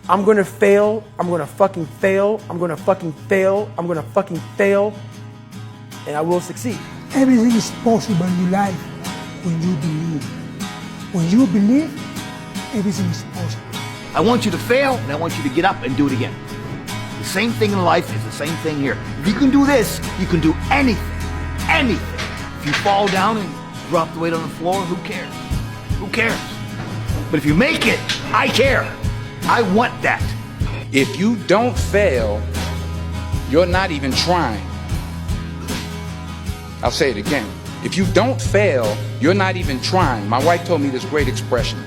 I'm gonna fail, I'm gonna fucking fail, I'm gonna fucking fail, I'm gonna fucking fail, and I will succeed. Everything is possible in your life when you believe. When you believe, everything is possible. I want you to fail, and I want you to get up and do it again. The same thing in life is the same thing here. If you can do this, you can do anything. Anything. If you fall down and drop the weight on the floor, who cares? Who cares? But if you make it, I care. I want that. If you don't fail, you're not even trying. I'll say it again. If you don't fail, you're not even trying. My wife told me this great expression.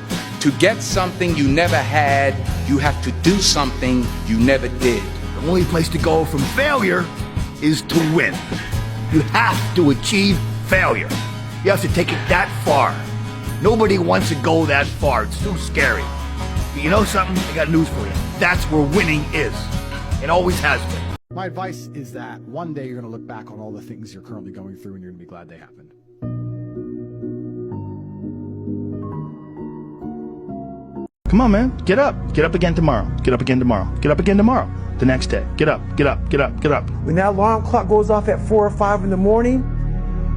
To get something you never had, you have to do something you never did. The only place to go from failure is to win. You have to achieve failure. You have to take it that far. Nobody wants to go that far. It's too scary. But you know something? I got news for you. That's where winning is. It always has been. My advice is that one day you're going to look back on all the things you're currently going through and you're going to be glad they happened. Come on, man. Get up. Get up again tomorrow. Get up again tomorrow. Get up again tomorrow. The next day. Get up. Get up. Get up. Get up. When that alarm clock goes off at 4 or 5 in the morning,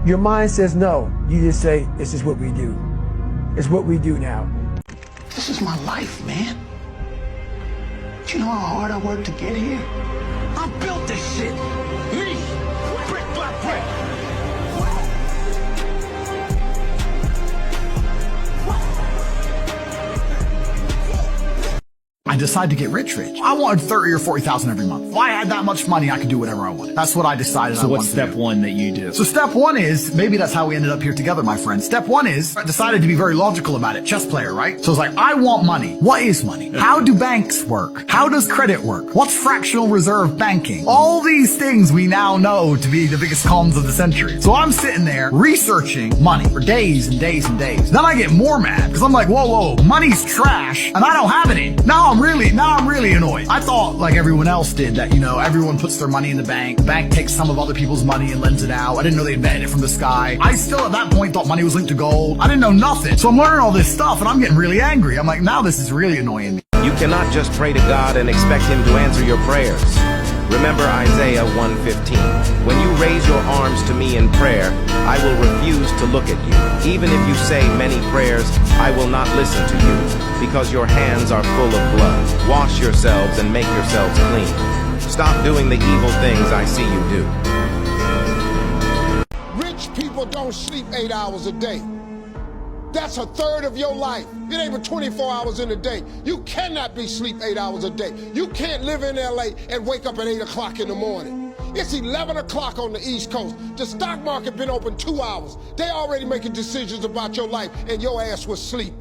your mind says no. You just say, this is what we do. It's what we do now. This is my life, man. Do you know how hard I worked to get here? I built this shit. Me. Brick by brick. I decided to get rich. I wanted 30 or 40,000 every month. If I had that much money, I could do whatever I wanted. That's what I decided I wanted to do. So what's step one that you do? So step one is, maybe that's how we ended up here together, my friend. Step one is, I decided to be very logical about it. Chess player, right? So it's like, I want money. What is money? How do banks work? How does credit work? What's fractional reserve banking? All these things we now know to be the biggest cons of the century. So I'm sitting there researching money for days and days and days. Then I get more mad because I'm like, whoa, money's trash and I don't have any. Now I'm really annoyed. I thought, like everyone else did, that, everyone puts their money in the bank. The bank takes some of other people's money and lends it out. I didn't know they invented it from the sky. I still, at that point, thought money was linked to gold. I didn't know nothing. So I'm learning all this stuff and I'm getting really angry. I'm like, now this is really annoying me. You cannot just pray to God and expect Him to answer your prayers. Remember Isaiah 1:15. When you raise your arms to me in prayer, I will refuse to look at you. Even if you say many prayers, I will not listen to you, because your hands are full of blood. Wash yourselves and make yourselves clean. Stop doing the evil things I see you do. Rich people don't sleep 8 hours a day. That's a third of your life. It ain't but 24 hours in a day. You cannot be sleep 8 hours a day. You can't live in LA and wake up at 8 o'clock in the morning. It's 11 o'clock on the East Coast. The stock market been open 2 hours. They already making decisions about your life and your ass was asleep.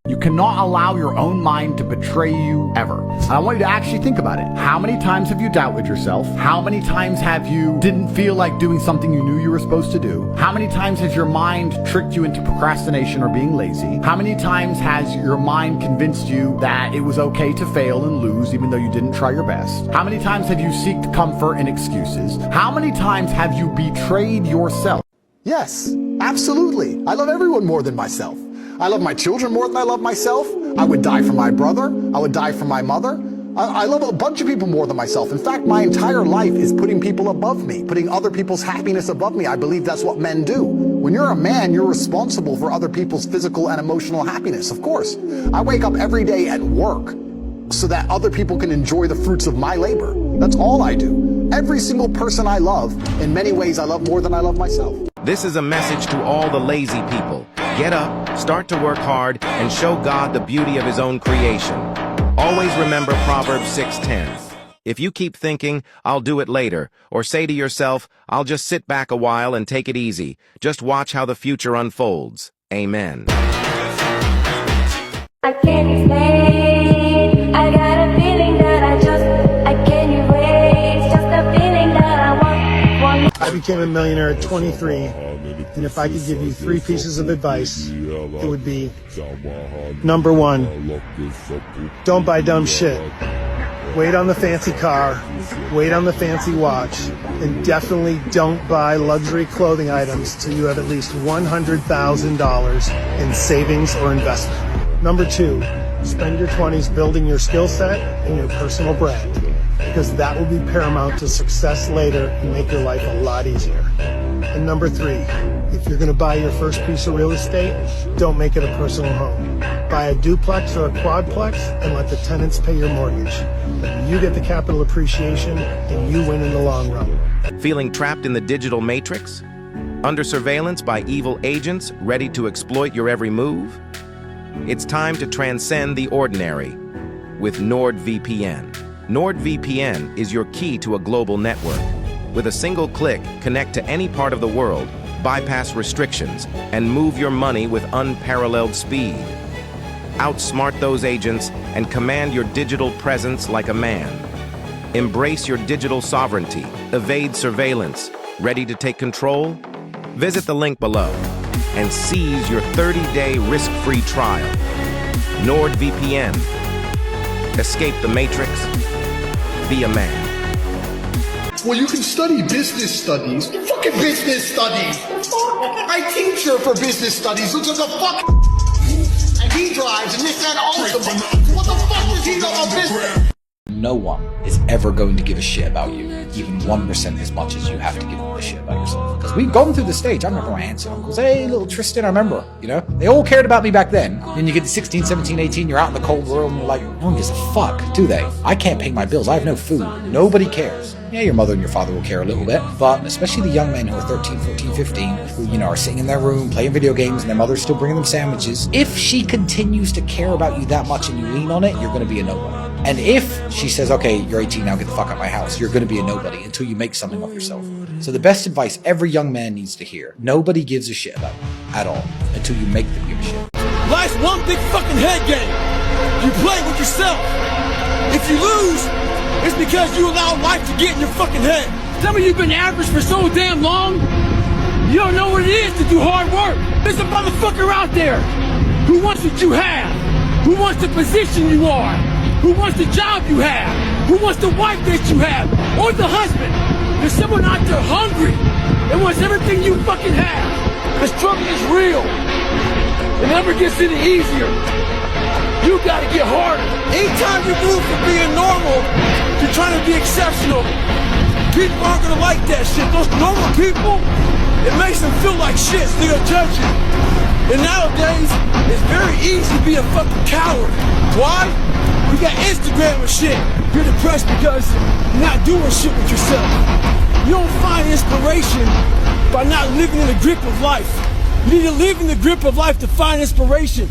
You cannot allow your own mind to betray you ever. And I want you to actually think about it. How many times have you doubted yourself? How many times have you didn't feel like doing something you knew you were supposed to do? How many times has your mind tricked you into procrastination or being lazy? How many times has your mind convinced you that it was okay to fail and lose even though you didn't try your best? How many times have you sought comfort in excuses? How many times have you betrayed yourself? Yes, absolutely. I love everyone more than myself. I love my children more than I love myself. I would die for my brother. I would die for my mother. I love a bunch of people more than myself. In fact, my entire life is putting people above me, putting other people's happiness above me. I believe that's what men do. When you're a man, you're responsible for other people's physical and emotional happiness, of course. I wake up every day at work so that other people can enjoy the fruits of my labor. That's all I do. Every single person I love, in many ways, I love more than I love myself. This is a message to all the lazy people. Get up, start to work hard, and show God the beauty of His own creation. Always remember Proverbs 6:10. If you keep thinking, I'll do it later, or say to yourself, I'll just sit back a while and take it easy, just watch how the future unfolds. Amen. I can't explain, I got a feeling that I can't erase, just a feeling that I want. I became a millionaire at 23, and if I could give you 3 pieces of advice, it would be, number 1, don't buy dumb shit. Wait on the fancy car, wait on the fancy watch, and definitely don't buy luxury clothing items till you have at least $100,000 in savings or investment. Number 2, Spend your 20s building your skill set and your personal brand, because that will be paramount to success later and make your life a lot easier. And number 3, if you're going to buy your first piece of real estate, don't make it a personal home. Buy a duplex or a quadplex and let the tenants pay your mortgage. You get the capital appreciation and you win in the long run. Feeling trapped in the digital matrix? Under surveillance by evil agents ready to exploit your every move? It's time to transcend the ordinary with NordVPN. NordVPN is your key to a global network. With a single click, connect to any part of the world, bypass restrictions, and move your money with unparalleled speed. Outsmart those agents and command your digital presence like a man. Embrace your digital sovereignty. Evade surveillance. Ready to take control? Visit the link below and seize your 30-day risk-free trial. NordVPN. Escape the matrix. Be a man. Well, you can study business studies. Fucking business studies. My teacher for business studies looks like a fuck. And he drives and this and awesome. What the fuck does he know about business? No one is ever going to give a shit about you, even 1% as much as you have to give them a shit about yourself. Because we've gone through the stage. I remember my aunts and uncles. Hey, little Tristan, I remember. You know, they all cared about me back then. Then you get to 16, 17, 18, you're out in the cold world and you're like, no one gives a fuck, do they? I can't pay my bills. I have no food. Nobody cares. Yeah, your mother and your father will care a little bit, but especially the young men who are 13, 14, 15, who, you know, are sitting in their room playing video games and their mother's still bringing them sandwiches. If she continues to care about you that much and you lean on it, you're going to be a nobody. And if she says, okay, you're 18 now, get the fuck out of my house, you're going to be a nobody until you make something of yourself. So the best advice every young man needs to hear, nobody gives a shit about you at all until you make them give a shit. Life's one big fucking head game. You play with yourself. If you lose, it's because you allow life to get in your fucking head. Some of you have been average for so damn long, you don't know what it is to do hard work. There's a motherfucker out there who wants what you have, who wants the position you are, who wants the job you have, who wants the wife that you have, or the husband. There's someone out there hungry that wants everything you fucking have. The struggle is real. It never gets any easier. You gotta get harder. Anytime you move from being normal to trying to be exceptional, people aren't gonna like that shit. Those normal people, it makes them feel like shit, so they're gonna judge you. And nowadays, it's very easy to be a fucking coward. Why? You got Instagram and shit. You're depressed because you're not doing shit with yourself. You don't find inspiration by not living in the grip of life. You need to live in the grip of life to find inspiration.